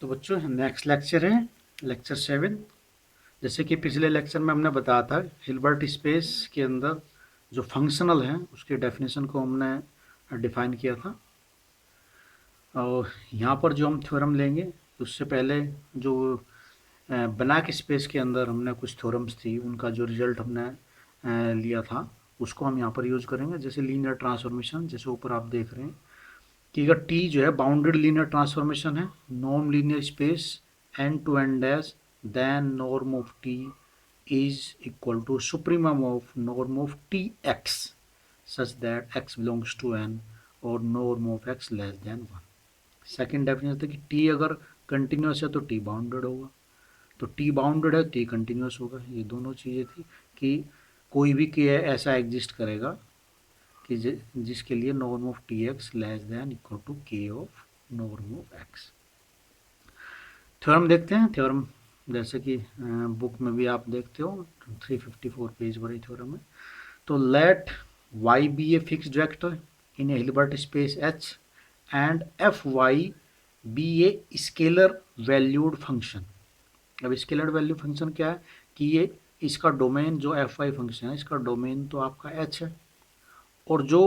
तो बच्चों next lecture है लेक्चर 7। जैसे कि पिछले लेक्चर में हमने बताया था हिल्बर्ट स्पेस के अंदर जो फंक्शनल है उसके डेफिनेशन को हमने डिफाइन किया था। और यहाँ पर जो हम थ्योरम लेंगे उससे पहले जो ब्लैक स्पेस के अंदर हमने कुछ थ्योरम्स थी उनका जो रिजल्ट हमने लिया था उसको हम यहाँ पर यूज़ करेंगे। जैसे लीनियर ट्रांसफॉर्मेशन, जैसे ऊपर आप देख रहे हैं कि अगर टी जो है बाउंडेड लीनियर ट्रांसफॉर्मेशन है, non linear space N to N dash, then norm of T is equal to supremum of norm of T X such that X belongs to N और norm of x less than one. Second definition था कि T अगर continuous है तो T bounded होगा, तो T bounded है T continuous होगा। ये दोनों चीज़ें थी कि कोई भी के ऐसा एग्जिस्ट करेगा कि जिसके लिए norm of T X less than equal to K of norm of X. Theorem देखते हैं। थ्योरम जैसे कि बुक में भी आप देखते हो 354 पेज बड़ी थ्योरम है। तो let y be a fixed vector in a Hilbert space H and F Y be a scalar valued function. अब स्केलर वैल्यू फंक्शन क्या है कि ये इसका डोमेन जो एफ वाई फंक्शन है इसका डोमेन तो आपका एच है, और जो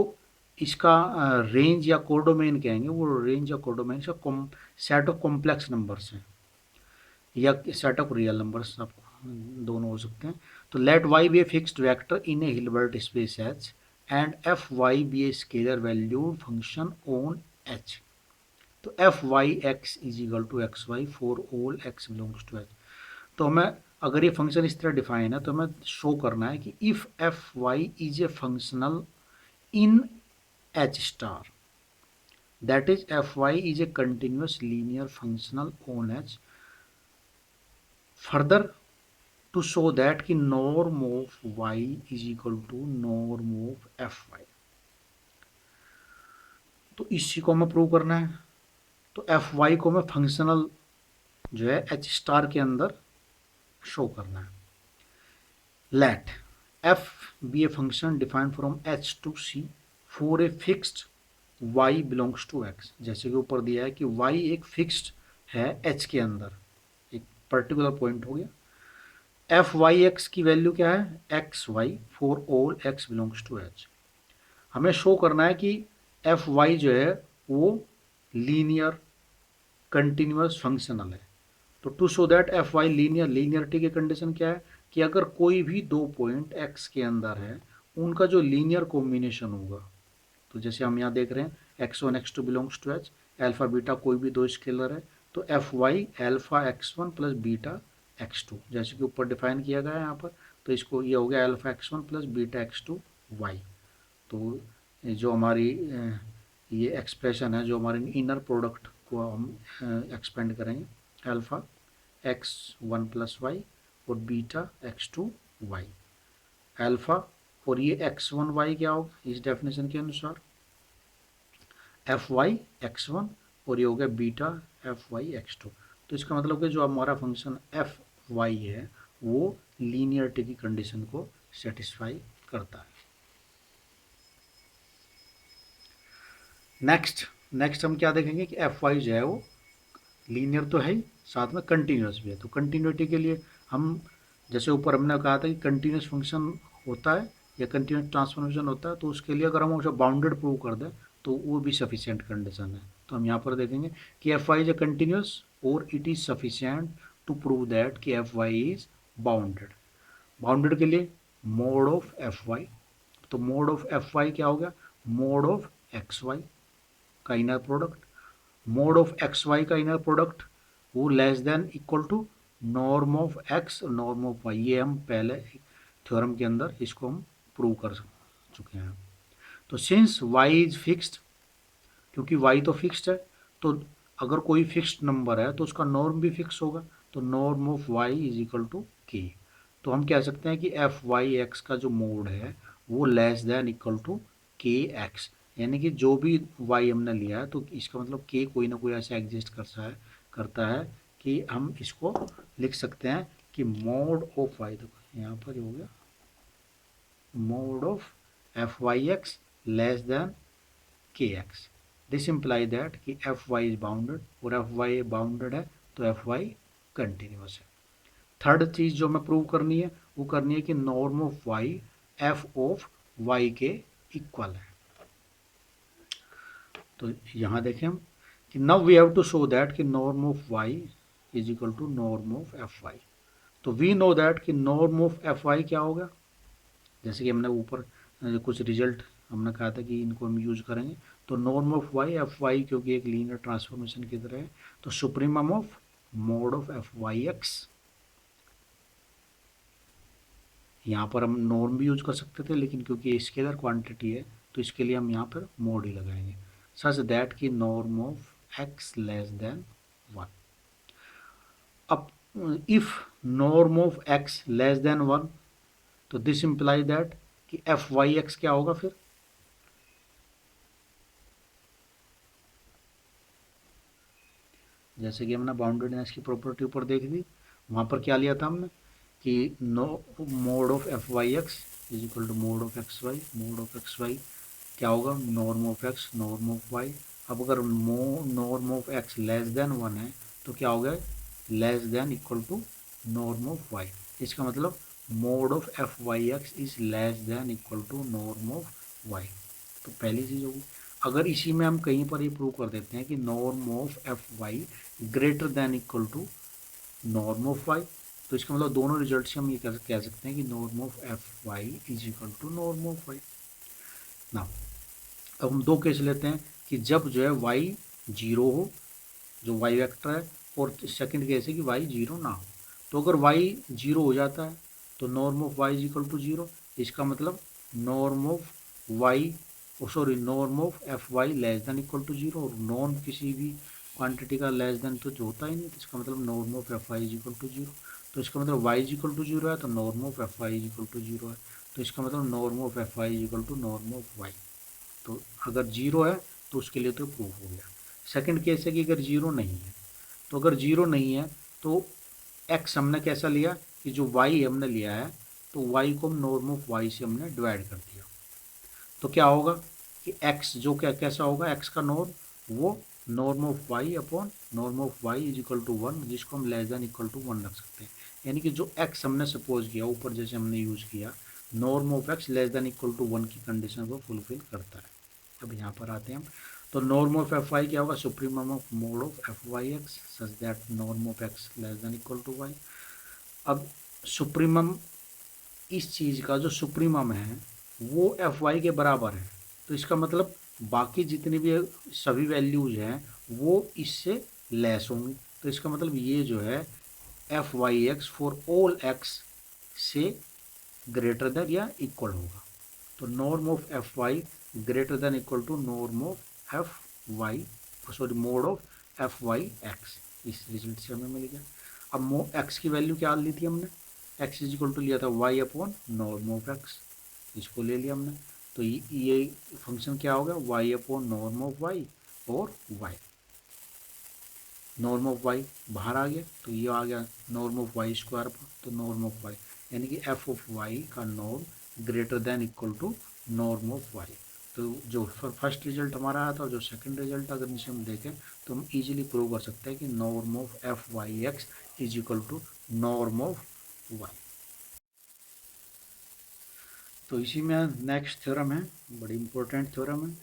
इसका रेंज या कोडोमेन कहेंगे वो रेंज या कोडोमेन इसका सेट ऑफ कॉम्प्लेक्स नंबर्स हैं या सेट ऑफ रियल नंबर्स, आप दोनों हो सकते हैं। तो let Y be a fixed vector in a Hilbert space H and F Y be a scalar valued function on H. तो F Y x is equal to x Y for all X belongs to H. तो हमें अगर ये function इस तरह define है तो हमें शो करना है कि if f Y is a functional in H star, that is fy is a continuous linear functional on H. Further, to show that कि norm of y is equal to norm of fy, तो इसी को हमें prove करना है। तो fy को हमें फंक्शनल जो है H स्टार के अंदर शो करना है। Let f be a function defined from H to C for a fixed y belongs to x। जैसे कि ऊपर दिया है कि y एक फिक्स्ड है h के अंदर, एक पर्टिकुलर पॉइंट हो गया। एफ वाई एक्स की वैल्यू क्या है x Y for all x belongs to h। हमें शो करना है कि एफ वाई जो है वो लीनियर कंटिन्यूस फंक्शनल है। तो to show that F y linear, linearity की कंडीशन क्या है कि अगर कोई भी दो पॉइंट x के अंदर है उनका जो लीनियर कॉम्बिनेशन होगा, तो जैसे हम यहाँ देख रहे हैं x1 x2 belongs to h, alpha beta कोई भी दो स्केलर है तो F y alpha x1 plus beta x2 जैसे कि ऊपर डिफाइन किया गया है यहाँ पर। तो इसको ये हो गया alpha x1 plus beta x2 y। तो जो हमारी ये एक्सप्रेशन है जो हमारे इनर प्रोडक्ट को हम एक्सपेंड करेंगे, अल्फा x1 प्लस वाई और बीटा x2 y। अल्फा और ये x1 y क्या होगा इस डेफिनेशन के अनुसार एफ वाई एक्स वन और ये हो गया beta F Y x two. तो इसका मतलब कि जो हमारा फंक्शन एफ वाई है वो लीनियरिटी की कंडीशन को सेटिस्फाई करता है। नेक्स्ट हम क्या देखेंगे कि एफ वाई जो है वो लीनियर तो है ही, साथ में कंटिन्यूस भी है। तो कंटिन्यूटी के लिए हम जैसे ऊपर हमने कहा था कि कंटिन्यूस फंक्शन होता है या कंटिन्यूस ट्रांसफॉर्मेशन होता है, तो उसके लिए अगर हम उसे बाउंडेड प्रूव कर दें तो वो भी सफिशिएंट कंडीशन है। तो हम यहाँ पर देखेंगे कि F Y is a continuous और it is sufficient to prove that कि F Y is bounded. Bounded के लिए मोड ऑफ एफ वाई, तो मोड ऑफ एफ वाई क्या हो गया मोड ऑफ एक्स वाई का inner product, mod of x Y का इनर प्रोडक्ट वो less than equal to norm of x norm of Y. ये हम पहले थ्योरम के अंदर इसको हम प्रूव कर चुके हैं। तो सिंस वाई इज फिक्स्ड, क्योंकि वाई तो फिक्स्ड है तो अगर कोई फिक्स्ड नंबर है तो उसका नॉर्म भी फिक्स होगा, तो norm of Y is equal to k. तो हम कह सकते हैं कि एफ वाई एक्स का जो मोड है वो लेस देन इक्वल टू के एक्स, यानी कि जो भी वाई हमने लिया है तो इसका मतलब के कोई ना कोई ऐसा एग्जिस्ट करता है कि हम इसको लिख सकते हैं कि मोड ऑफ वाई, देखो यहाँ पर हो गया mod of F Y X less than K X. This imply that कि एफ वाई इज बाउंडेड और एफ वाई बाउंडेड है तो एफ वाई कंटिन्यूस है। थर्ड चीज़ जो हमें प्रूव करनी है वो करनी है कि norm of Y F of Y के इक्वल है। तो यहाँ देखें हम कि now we have to show that कि norm of Y is equal to norm of F Y. तो वी नो दैट कि नॉर्म ऑफ एफ वाई क्या होगा, जैसे कि हमने ऊपर कुछ रिजल्ट हमने कहा था कि इनको हम यूज करेंगे। तो norm of Y f y क्योंकि एक लीनियर ट्रांसफॉर्मेशन की तरह है, तो supremum of mod of F Y x. यहाँ पर हम नॉर्म भी यूज कर सकते थे, लेकिन क्योंकि स्केलर क्वांटिटी है तो इसके लिए हम यहाँ पर मोड ही लगाएंगे, सच दैट कि norm of x less than 1। अब if norm of x less than 1, तो दिस इंप्लाई दैट कि एफ वाई एक्स क्या होगा फिर, जैसे कि हमने बाउंडेडनेस की प्रॉपर्टी ऊपर देख ली, वहाँ पर क्या लिया था हमने कि no mod of F Y x is equal to mod of x y. Mod of x Y क्या होगा, norm of x norm of y. अब अगर norm of x less than 1 है तो क्या हो गया, less than equal to norm of y. इसका मतलब mod of F Y x is less than equal to norm of Y. तो पहली चीज़ होगी। अगर इसी में हम कहीं पर ये प्रूव कर देते हैं कि norm of F y greater than equal to norm of Y, तो इसका मतलब दोनों रिजल्ट से हम ये कह सकते हैं कि norm of F Y is equal to norm of y. ना अब हम दो केस लेते हैं कि जब जो है वाई जीरो हो, जो वाई वेक्टर है, और सेकंड केस है कि वाई जीरो ना हो। तो अगर वाई जीरो हो जाता है तो norm of Y is equal to zero. इसका मतलब norm of y sorry norm of F y less than equal to zero, और नॉर्म किसी भी क्वांटिटी का लेस देन तो जो होता ही नहीं, तो इसका मतलब norm of F Y is equal to zero. तो इसका मतलब y is equal to zero है तो norm of F Y is equal to zero है। तो इसका मतलब norm of F Y is equal to norm of Y. तो अगर जीरो है तो उसके लिए तो प्रूफ हो गया। सेकंड केस है कि अगर जीरो नहीं है, तो अगर जीरो नहीं है तो एक्स हमने कैसा लिया कि जो वाई हमने लिया है, तो वाई को हम नॉर्म ऑफ वाई से हमने डिवाइड कर दिया। तो क्या होगा कि एक्स जो क्या कैसा होगा, एक्स का नॉर्म वो norm of y upon norm of Y is equal to 1, जिसको हम लेस देन इक्वल टू 1 रख सकते हैं। यानी कि जो एक्स हमने सपोज किया ऊपर जैसे हमने यूज़ किया, norm of x less than equal to 1 की कंडीशन को फुलफिल करता है। अब यहाँ पर आते हैं हम, तो नॉर्म ऑफ एफ वाई क्या होगा, supremum of mod of F Y x such that norm of x less than equal to y. अब सुप्रीमम, इस चीज़ का जो सुप्रीमम है वो एफ वाई के बराबर है, तो इसका मतलब बाकी जितनी भी सभी वैल्यूज हैं वो इससे लेस होंगी। तो इसका मतलब ये जो है F Y x for all x से ग्रेटर देन या इक्वल होगा। तो norm of F y greater than equal to norm of F y sorry mod of F Y x. इस रिजल्ट से हमें मिल गया। अब एक्स की वैल्यू क्या ली थी हमने, एक्स इज इक्वल टू लिया था y upon norm of x, इसको ले लिया हमने। तो ये फंक्शन क्या हो गया, y upon norm of y और वाई। नॉर्म ऑफ वाई बाहर आ गया तो ये आ गया नॉर्म ऑफ वाई स्क्वायर पर, तो नॉर्म ऑफ वाई यानी कि एफ ऑफ वाई का norm greater than equal to norm of Y. तो जो फर्स्ट रिजल्ट हमारा आया था और जो सेकंड रिजल्ट अगर इसे हम देखें तो हम इजीली प्रूव कर सकते हैं कि norm of F Y x is equal to norm of Y. तो इसी में नेक्स्ट थ्योरम है, बड़ी इंपॉर्टेंट थ्योरम है,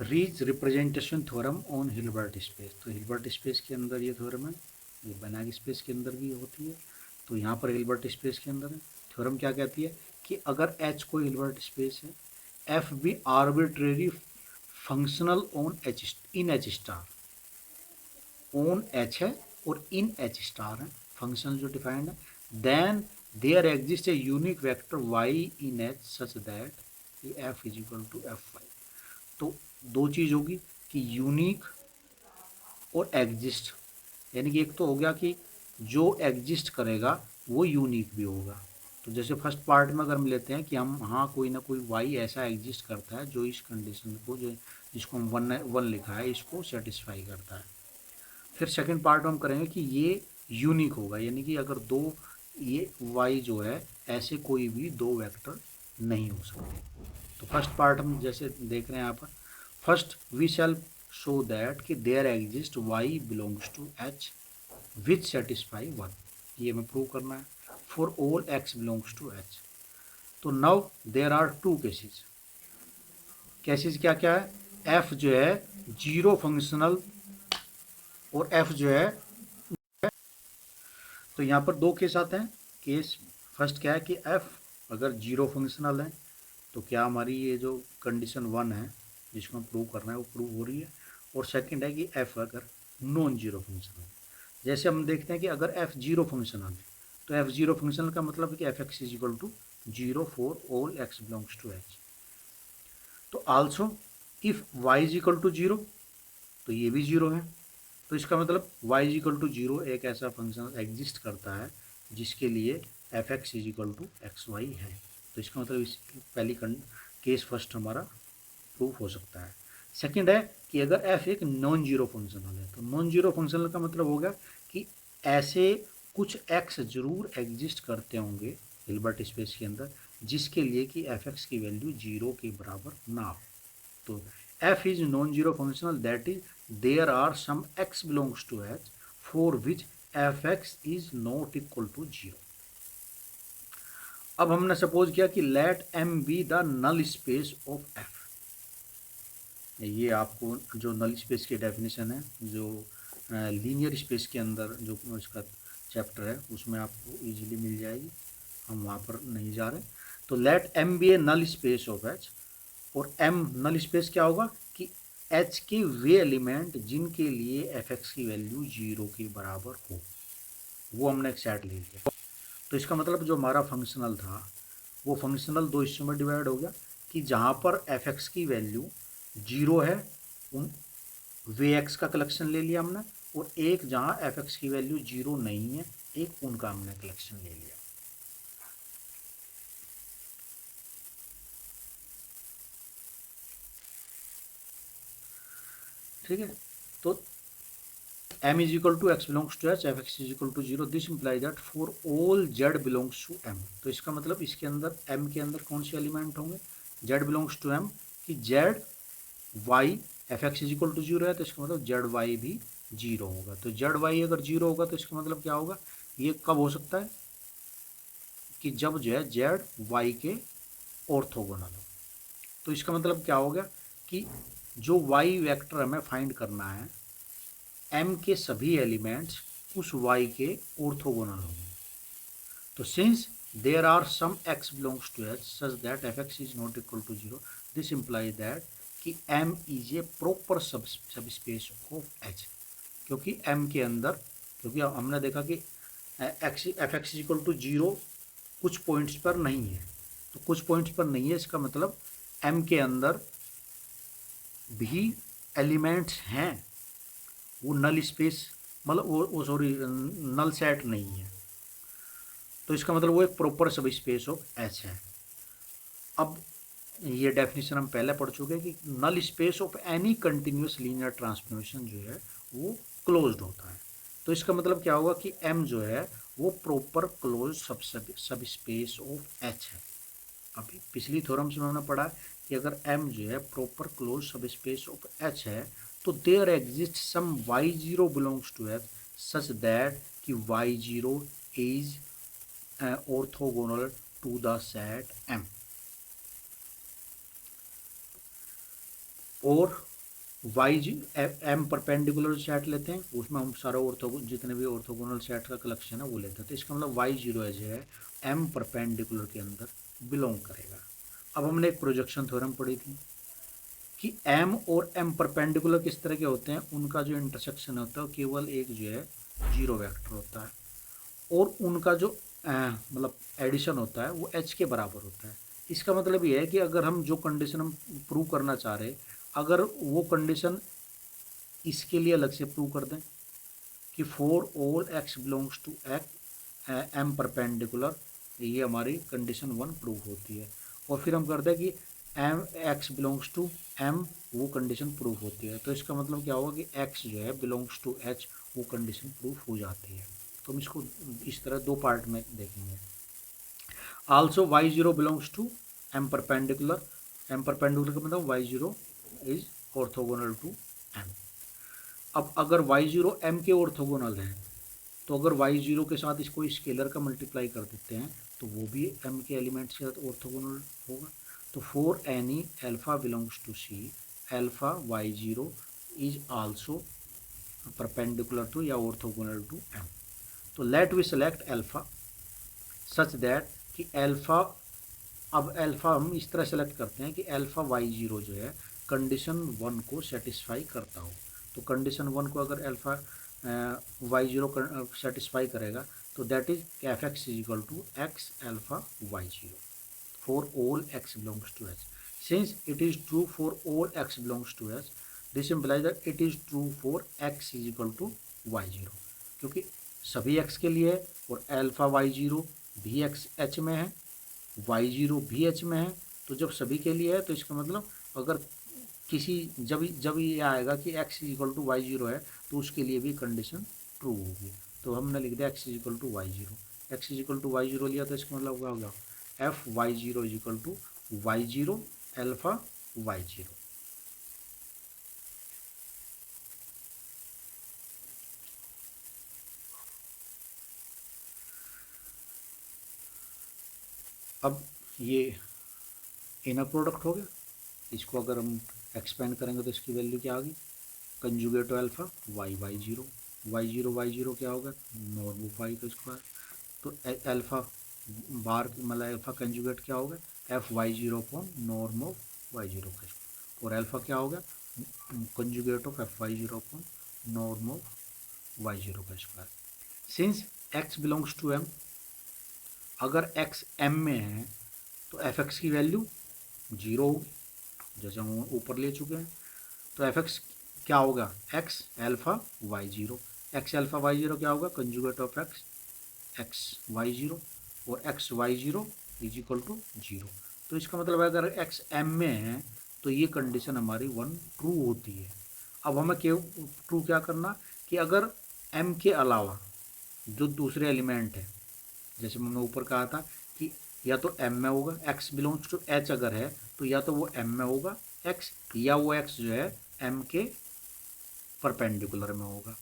Riesz representation theorem on Hilbert space. तो हिल्बर्ट स्पेस के अंदर ये थ्योरम है, ये बनाग स्पेस के अंदर भी होती है, तो यहाँ पर हिल्बर्ट स्पेस के अंदर है। थ्योरम क्या कहती है कि अगर एच कोई हिल्बर्ट स्पेस है, f be arbitrary functional on h in h star, on h है और इन एच स्टार है, फंक्शनल जो डिफाइंड है, then there exist a unique vector y in h such that f is equal to F Y. तो दो चीज़ होगी कि unique और एग्जिस्ट, यानी कि एक तो हो गया कि जो एग्जिस्ट करेगा वो यूनिक भी होगा। तो जैसे फर्स्ट पार्ट में अगर हम लेते हैं कि हम हाँ कोई ना कोई वाई ऐसा एग्जिस्ट करता है जो इस कंडीशन को जो जिसको हम वन लिखा है इसको सेटिस्फाई करता है। फिर सेकंड पार्ट में हम करेंगे कि ये यूनिक होगा, यानी कि अगर दो ये वाई जो है ऐसे कोई भी दो वेक्टर नहीं हो सकते। तो फर्स्ट पार्ट हम जैसे देख रहे हैं यहाँ पर, first we shall show that कि there exist Y belongs to H, which satisfy 1, ये हमें प्रूव करना है for all x belongs to h। तो now there are two cases. Cases क्या क्या है? f जो है जीरो फंक्शनल और f जो है, तो यहाँ पर दो केस आते हैं। केस फर्स्ट क्या है कि f अगर जीरो फंक्शनल है तो क्या हमारी ये जो कंडीशन 1 है जिसको हम प्रूव करना है वो प्रूव हो रही है। और सेकंड है कि f अगर नॉन जीरो फंक्शनल है। जैसे हम देखते हैं कि अगर f जीरो फंक्शनल है तो f जीरो फंक्शनल का मतलब है कि F x is equal to zero for all x belongs to h। तो also if y is equal to zero तो ये भी जीरो है। तो इसका मतलब y is equal to zero एक ऐसा फंक्शन एग्जिस्ट करता है जिसके लिए f x is equal to x y है। तो इसका मतलब इस पहली केस फर्स्ट हमारा प्रूफ हो सकता है। सेकंड है कि अगर f एक नॉन जीरो फंक्शनल है तो नॉन जीरो फंक्शनल का मतलब हो गया कि ऐसे कुछ x जरूर एग्जिस्ट करते होंगे हिल्बर्ट स्पेस के अंदर जिसके लिए कि एफ एक्स की वैल्यू जीरो के बराबर ना हो। तो f is non-zero functional, that is there are some x belongs to h for which fx is not equal to 0। अब हमने सपोज किया कि let m be the null space of f। ये आपको जो नल स्पेस की definition है जो लीनियर स्पेस के अंदर जो इसका चैप्टर है उसमें आपको इजीली मिल जाएगी, हम वहाँ पर नहीं जा रहे। तो let m be a null space of h, और m नल स्पेस क्या होगा कि h के वे एलिमेंट जिनके लिए एफ एक्स की वैल्यू जीरो के बराबर हो वो हमने एक सेट ले लिया। तो इसका मतलब जो हमारा फंक्शनल था वो फंक्शनल दो हिस्सों में डिवाइड हो गया कि जहाँ पर एफ एक्स की वैल्यू जीरो है उन वे एक्स का कलेक्शन ले लिया हमने, और एक जहाँ एफ एक्स की वैल्यू जीरो नहीं है एक उनका हमने कलेक्शन ले लिया। ठीक है, तो m is equal to x belongs to h, f x is equal to 0, this implies that for all z belongs to m। तो इसका मतलब इसके अंदर m के अंदर कौन से एलिमेंट होंगे? z belongs to m कि z y f x is equal to zero है तो इसका मतलब जेड वाई भी जीरो होगा। तो जेड वाई अगर जीरो होगा तो इसका मतलब क्या होगा? ये कब हो सकता है कि जब जो है जेड वाई के ऑर्थोगोनल हो। तो इसका मतलब क्या हो गया कि जो वाई वेक्टर हमें फाइंड करना है m के सभी एलिमेंट्स उस y के ऑर्थोगोनल होंगे। तो since there are some x belongs to h such that F x is not equal to zero, this imply that कि m is a proper subspace of h। क्योंकि m के अंदर, क्योंकि हमने देखा कि F x is equal to zero कुछ points पर नहीं है, तो कुछ पॉइंट्स पर नहीं है इसका मतलब m के अंदर भी एलिमेंट्स हैं, वो नल स्पेस मतलब वो सॉरी नल सेट नहीं है। तो इसका मतलब वो एक proper subspace of H है। अब ये डेफिनेशन हम पहले पढ़ चुके हैं कि null space of any continuous linear transformation जो है वो क्लोज्ड होता है। तो इसका मतलब क्या होगा कि एम जो है वो proper close subspace of H है। अभी पिछली थ्योरम्स में हमने पढ़ा कि अगर m जो है proper close subspace of h है तो there exist some y0 belongs to h such that कि y0 is orthogonal to the set m। और m परपेंडिकुलर सेट लेते हैं उसमें हम सारा जितने भी ऑर्थोगोनल सेट का कलेक्शन है वो लेते हैं। तो इसका मतलब y0 जो है m परपेंडिकुलर के अंदर बिलोंग करेगा। अब हमने एक प्रोजेक्शन थ्योरम पढ़ी थी कि m और m परपेंडिकुलर किस तरह के होते हैं, उनका जो इंटरसेक्शन होता है केवल एक जो है जीरो वेक्टर होता है और उनका जो मतलब एडिशन होता है वो h के बराबर होता है। इसका मतलब ये है कि अगर हम जो कंडीशन हम प्रूव करना चाह रहे अगर वो कंडीशन इसके लिए अलग से प्रूव कर दें कि for all x belongs to m perpendicular, ये हमारी कंडीशन 1 प्रूव होती है। और फिर हम करते हैं कि m x belongs to m, वो कंडीशन प्रूव होती है। तो इसका मतलब क्या होगा कि x जो है बिलोंग्स टू h, वो कंडीशन प्रूव हो जाती है। तो हम इसको इस तरह दो पार्ट में देखेंगे। Also y0 belongs to m perpendicular, m perpendicular का मतलब y0 is orthogonal to m। अब अगर y0 m के ऑर्थोगोनल है तो अगर y0 के साथ इसको स्केलर का मल्टीप्लाई कर देते हैं तो वो भी m के एलिमेंट्स के साथ ऑर्थोगोनल होगा। तो for any alpha belongs to C alpha y0 is also perpendicular to या ऑर्थोगोनल टू m। तो let we select alpha such that कि अल्फा, अब अल्फा हम इस तरह सेलेक्ट करते हैं कि अल्फा y0 जो है कंडीशन 1 को सेटिस्फाई करता हो। तो कंडीशन 1 को अगर अल्फा y0 सेटिस्फाई करेगा तो that is F x is equal to X alpha y0 for all x belongs to h. Since it is true for all x belongs to h, this implies that it is true for x is equal to y0, क्योंकि सभी x के लिए है और alpha y0 भी x h में है, y0 भी h में है। तो जब सभी के लिए है तो इसका मतलब अगर किसी जब ये आएगा कि x is equal to y0 है तो उसके लिए भी कंडीशन ट्रू होगी। तो हमने लिख दिया x is equal to y0, x is equal to y0 लिया तो इसका मतलब क्या होगा F y0 is equal to y0 alpha y0। अब ये इनर प्रोडक्ट हो गया, इसको अगर हम एक्सपेंड करेंगे तो इसकी वैल्यू क्या आ गई कंजुगेट अल्फा y0 y0 क्या होगा नॉर्म ऑफ y का स्क्वायर। तो अल्फा बार मतलब अल्फा कंजुगेट क्या होगा F y0 upon norm of y0 का स्क्वायर, और अल्फा क्या होगा conjugate of F y0 upon norm of y0 का square. Since x belongs to m, अगर x m में है तो एफ एक्स की वैल्यू 0 होगी जैसे हम ऊपर ले चुके हैं। तो एफ एक्स क्या होगा x alpha y0, x alpha y0 क्या होगा कंजुगेट ऑफ x y0 और x y0 is equal to 0। तो इसका मतलब अगर x m में है तो ये कंडीशन हमारी 1 ट्रू होती है। अब हमें ट्रू क्या करना कि अगर m के अलावा जो दूसरे एलिमेंट है, जैसे मैंने ऊपर कहा था कि या तो m में होगा, x बिलोंग्स टू h अगर है तो या तो वो m में होगा x, या वो x जो है m के परपेंडिकुलर में होगा।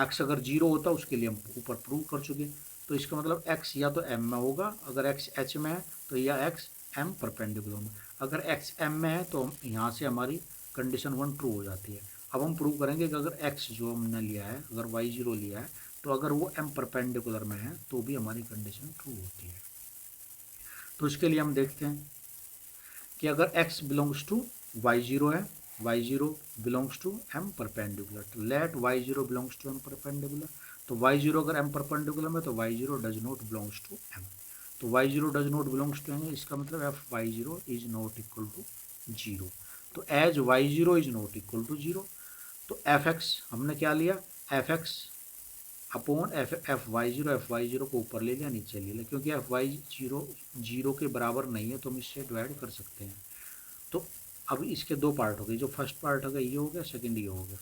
x अगर 0 होता उसके लिए हम ऊपर प्रूव कर चुके। तो इसका मतलब x या तो m में होगा, अगर x h में है तो या x m परपेंडिकुलर में। अगर x m में है तो यहाँ से हमारी कंडीशन 1 ट्रू हो जाती है। अब हम प्रूव करेंगे कि अगर x जो हमने लिया है अगर y0 लिया है तो अगर वो m परपेंडिकुलर में है तो भी हमारी कंडीशन ट्रू होती है। तो इसके लिए हम देखते हैं कि अगर x बिलोंग्स टू y0 है, y0 belongs to m perpendicular, तो let y0 belongs to m perpendicular. तो y0 अगर m परपेंडिकुलर में तो y0 does not belongs to m। तो y0 does not belongs to m इसका मतलब F y0 is not equal to 0। तो as y0 is not equal to 0 तो F X हमने क्या लिया F X upon F Y zero को ऊपर ले लिया नीचे ले लिया, क्योंकि एफ वाई जीरो के बराबर नहीं है तो हम इससे डिवाइड कर सकते हैं। तो अब इसके दो पार्ट हो गए, जो फर्स्ट पार्ट हो गया ये हो गया, सेकंड ये हो गया।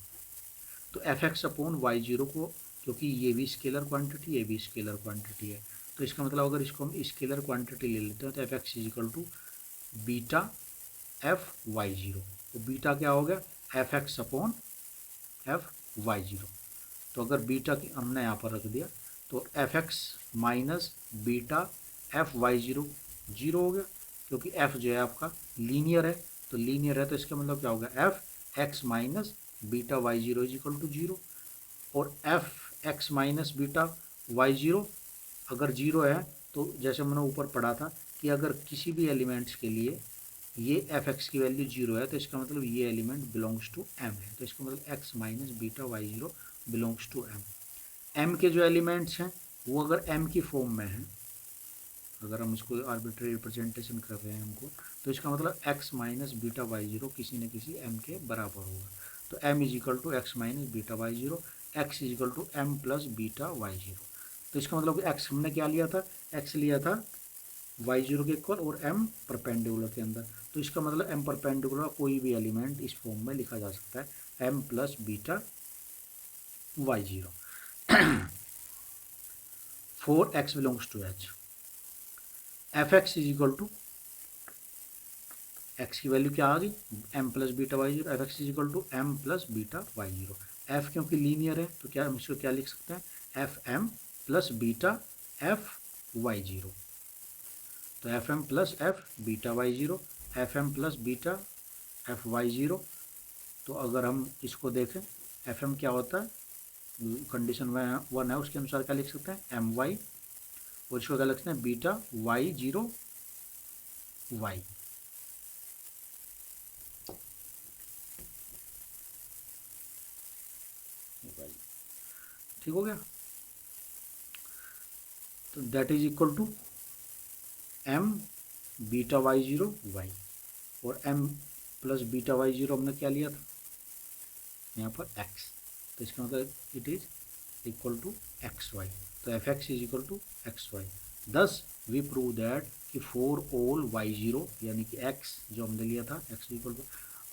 तो F X upon Y zero को, क्योंकि ये भी स्केलर क्वांटिटी ये भी स्केलर क्वांटिटी है तो इसका मतलब अगर इसको हम स्केलर क्वांटिटी ले लेते हैं तो F x is equal to beta F Y zero. तो बीटा क्या हो गया F X upon F Y zero. तो अगर बीटा की हमने यहाँ पर रख दिया तो F X minus beta F Y zero zero हो गया, क्योंकि एफ जो है आपका लीनियर है तो लीनियर है तो इसका मतलब क्या होगा F X minus beta Y zero is equal to zero. और F X minus beta Y zero अगर जीरो है तो जैसे मैंने ऊपर पढ़ा था कि अगर किसी भी एलिमेंट्स के लिए ये एफ एक्स की वैल्यू जीरो है तो इसका मतलब ये एलिमेंट बिलोंग्स टू एम है। तो इसका मतलब X minus beta Y zero belongs to M. M के जो एलिमेंट्स हैं वो अगर एम की फॉर्म में हैं, अगर हम इसको आर्बिट्री रिप्रेजेंटेशन कर रहे हैं हमको, तो इसका मतलब X minus beta Y zero किसी न किसी एम के बराबर होगा। तो M is equal to X minus beta Y zero, X is equal to M plus beta Y zero. तो इसका मतलब एक्स हमने क्या लिया था एक्स लिया था वाई जीरो के इक्वल और एम परपेंडिकुलर के अंदर। तो इसका मतलब एम परपेंडिकुलर कोई भी एलिमेंट इस फॉर्म में लिखा जा सकता है M plus beta Y zero for X belongs to H. F x is equal to X की वैल्यू क्या आ गई M plus beta Y zero, F x is equal to M plus beta Y zero. F क्योंकि linear है तो क्या हम इसको क्या लिख सकते हैं, F M plus beta F Y zero. तो F M plus F beta Y zero, F M plus beta F Y zero. तो अगर हम इसको देखें एफ एम क्या होता है, कंडीशन 1 है उसके अनुसार क्या लिख सकते हैं, एम वाई, और इसको क्या लिख सकते हैं, बीटा वाई जीरो वाई। ठीक हो गया। तो that is equal to M beta Y zero Y, और M plus beta Y zero हमने क्या लिया था यहाँ पर एक्स, तो इसका मतलब it is equal to x Y. तो F x is equal to x Y. Thus we prove that कि फॉर ऑल वाई जीरो, यानी कि एक्स जो हमने लिया था X equal to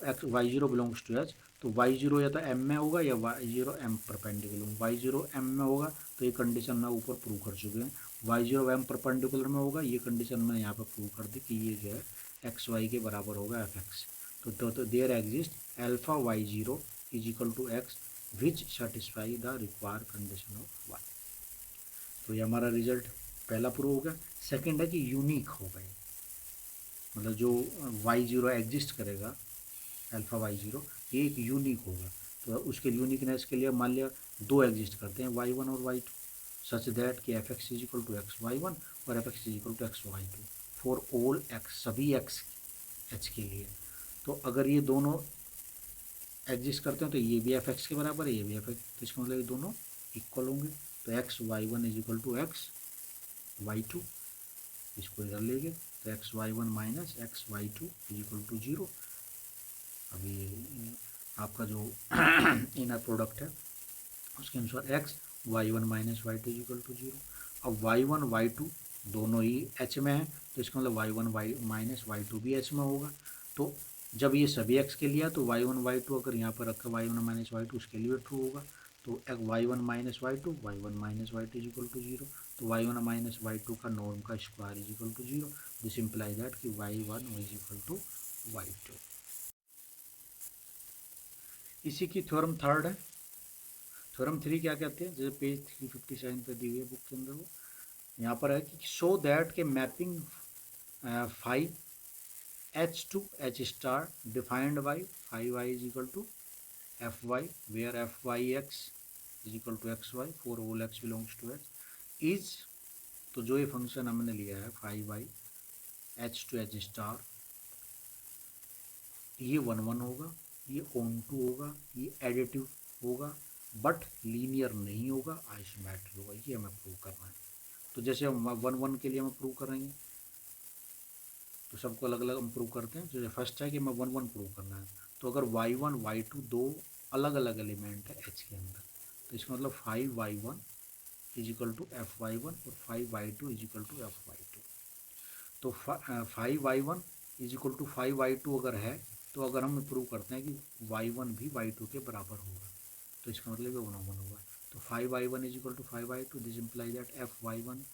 x Y zero belongs to H, तो Y zero या तो एम में होगा या Y zero M perpendicular. Y zero M में होगा तो ये कंडीशन मैं ऊपर प्रूव कर चुके हैं। वाई जीरो एम परपेंडिकुलर में होगा, ये कंडीशन मैं यहाँ पर प्रूव कर दी कि ये जो है एक्स वाई के बराबर होगा एफ एक्स। तो there exist alpha Y zero is equal to X which satisfy the required condition of Y. तो ये हमारा रिजल्ट पहला प्रूव हो गया। सेकेंड है कि यूनिक होगा, मतलब जो वाई जीरो एग्जिस्ट करेगा अल्फा वाई जीरो, ये एक यूनिक होगा। तो उसके यूनिकनेस के लिए मान लिया दो एग्जिस्ट करते हैं वाई वन और वाई टू, सच दैट कि F x is equal to x Y one और F x is equal to x Y two for all X, सभी एक्स एच के लिए। तो अगर ये दोनों एग्जिस्ट करते हैं तो ये भी एफ एक्स के बराबर है, ये भी एफ एक्स, तो इसका मतलब ये दोनों इक्वल होंगे। तो X Y one is equal to x Y two, इसको इधर ले गए तो X Y one minus X Y two is equal to zero. अभी आपका जो इनर प्रोडक्ट है उसके अनुसार X Y one minus Y two is equal to zero. अब वाई वन वाई टू दोनों ही एच में है, तो इसका मतलब Y one Y minus Y two भी एच में होगा। तो जब ये सभी एक्स के लिए तो वाई वन वाई टू अगर यहाँ पर रखा Y one minus Y two उसके लिए भी ट्रू होगा। तो Y one minus Y two minus Y two is equal to zero. तो Y one minus Y two का नॉर्म का square is equal to zero. This imply that कि Y one is equal to Y two. इसी की theorem third है। Theorem three क्या कहते हैं, जैसे पेज 357 पे दी हुई है बुक के अंदर, वो यहाँ पर है कि शो दैट के mapping phi H to H star defined by phi Y is equal to F Y where F Y x is equal to x Y for all X belongs to H is. तो जो ये function हमने लिया है phi Y H to H star, ये one one होगा, ये on to होगा, ये एडिटिव होगा, बट लीनियर नहीं होगा, आइसोमेट्रिक होगा। ये हमें प्रूव करना है। तो जैसे हम वन वन के लिए हम प्रूव करेंगे तो सबको अलग अलग हम प्रूव करते हैं। जैसे फर्स्ट है कि हमें वन वन प्रूव करना है, तो अगर वाई वन वाई टू दो अलग अलग एलिमेंट है एच के अंदर, तो इसका मतलब five Y one is equal to F Y one और five Y two is equal to F Y two. तो five Y one is equal to five Y two अगर है, तो अगर हम प्रूव करते हैं कि वाई वन भी वाई टू के बराबर होगा, तो इसका मतलब ये वन वन होगा। तो five Y one is equal to five Y two, this imply that F Y one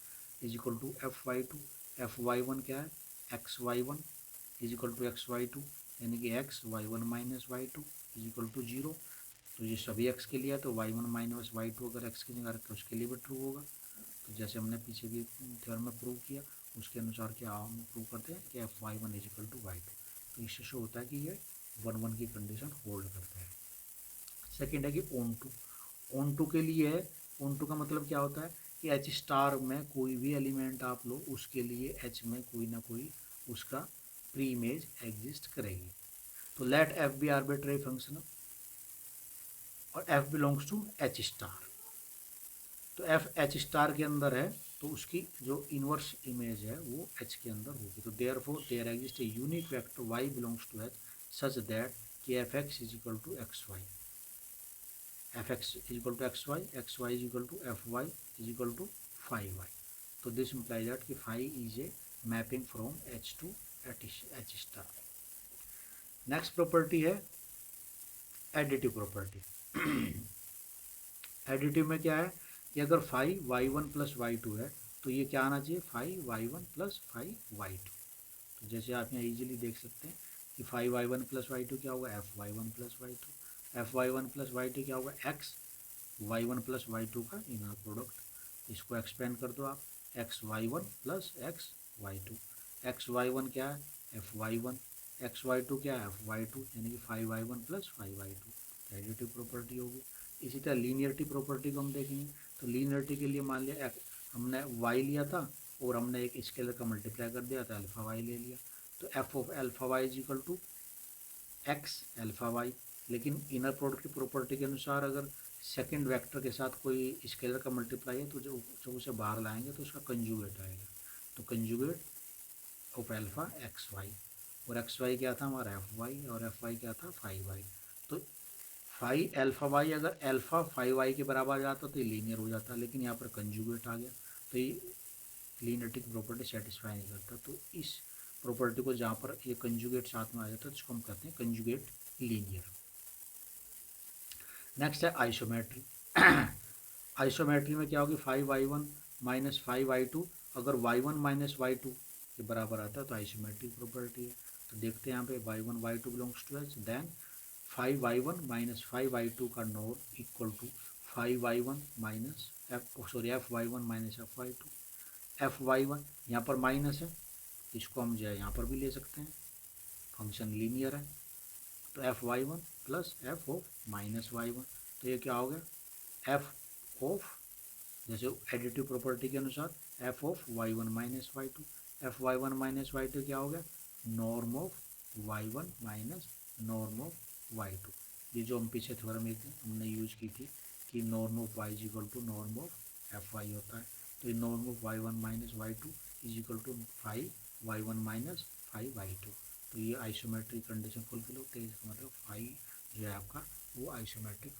is equal to F Y two. F Y one क्या है, x Y one is equal to x Y two, यानी कि X Y one minus Y two is equal to zero. तो ये सभी X के लिए है, तो Y one minus Y two अगर एक्स की जगह रखें उसके लिए भी ट्रू होगा। तो जैसे हमने पीछे भी थ्योरम में प्रूव किया उसके अनुसार क्या हम प्रूव करते हैं कि F Y one is equal to Y two. तो इससे शो होता है कि ये वन वन की कंडीशन होल्ड करता है। सेकेंड है कि ऑन टू। ऑन टू के लिए है, ऑन टू का मतलब क्या होता है कि एच स्टार में कोई भी एलिमेंट आप लो उसके लिए एच में कोई ना कोई उसका प्री इमेज एग्जिस्ट करेगी। तो let F be arbitrary function और F belongs to H star. तो एफ एच स्टार के अंदर है तो उसकी जो इनवर्स इमेज है वो एच के अंदर होगी। तो there for there exist a unique vector Y belongs to H such that कि F x is equal to x Y, F x is equal to x Y is equal to F Y is equal to five Y. तो this imply that कि five is a mapping from H to H star. Next property है additive property. Additive में क्या है कि अगर five Y one plus Y two है तो ये क्या आना चाहिए, phi Y one plus phi Y two. तो जैसे आप यहाँ इजीली देख सकते हैं कि phi Y one plus Y two क्या होगा, F Y one plus Y two. F Y one plus Y two क्या होगा, X Y one plus Y two का इनर प्रोडक्ट। इसको एक्सपेंड कर दो आप, X Y one plus X Y two. X Y one क्या है, F Y one, X Y two क्या है, एफ वाई टू, यानी कि phi Y one plus phi Y two additive property होगी। इसी तरह लीनियरिटी प्रॉपर्टी को हम देखेंगे, तो लीनियरिटी के लिए मान लिया हमने y लिया था और हमने एक स्केलर का मल्टीप्लाई कर दिया था, अल्फा y ले लिया, तो F of alpha y is equal to X alpha y। लेकिन इनर प्रोडक्ट की प्रॉपर्टी के अनुसार अगर सेकंड वेक्टर के साथ कोई स्केलर का मल्टीप्लाई है तो जब उसे बाहर लाएंगे तो उसका कंजुगेट आएगा, तो conjugate of alpha X Y, और एक्स वाई क्या था हमारा एफ वाई, और एफ वाई क्या था फाइव वाई। तो फाइव अल्फा वाई अगर अल्फा फाइव वाई के बराबर आ जाता तो ये लीनियर हो जाता, लेकिन यहाँ पर कंजुगेट आ गया तो ये लीनियरिटी की प्रॉपर्टी सेटिस्फाई नहीं करता। तो इस प्रॉपर्टी को जहाँ पर ये कंजुगेट साथ में आ जाता है तो इसको हम कहते हैं कंजुगेट लीनियर। नेक्स्ट है आइसोमेट्री। आइसोमेट्री में क्या होगी, five Y one minus five Y two, अगर Y one minus Y two के बराबर आता है तो आइसोमेट्रिक प्रॉपर्टी है। तो देखते हैं यहाँ पे Y one Y two belongs to H, then five Y one minus five Y two का norm equal to five Y one minus F Y one minus F Y two. F Y one यहाँ पर minus है, इसको हम जो है यहाँ पर भी ले सकते हैं, फंक्शन लीनियर है, तो F Y one plus F of minus Y one, तो ये क्या हो गया एफ ऑफ, जैसे एडिटिव प्रॉपर्टी के अनुसार F of Y one minus Y two. F Y one minus Y two क्या हो गया, norm of Y one minus norm of Y two. ये जो हम पीछे थ्योरम हमने यूज की थी कि norm of Y is equal to norm of F Y होता है, तो ये norm of Y one minus Y two is equal to five Y one minus five Y two. तो ये आइसोमेट्रिक कंडीशन फुलफिल होते हैं, इसका मतलब फाइव जो है आपका वो आइसोमेट्रिक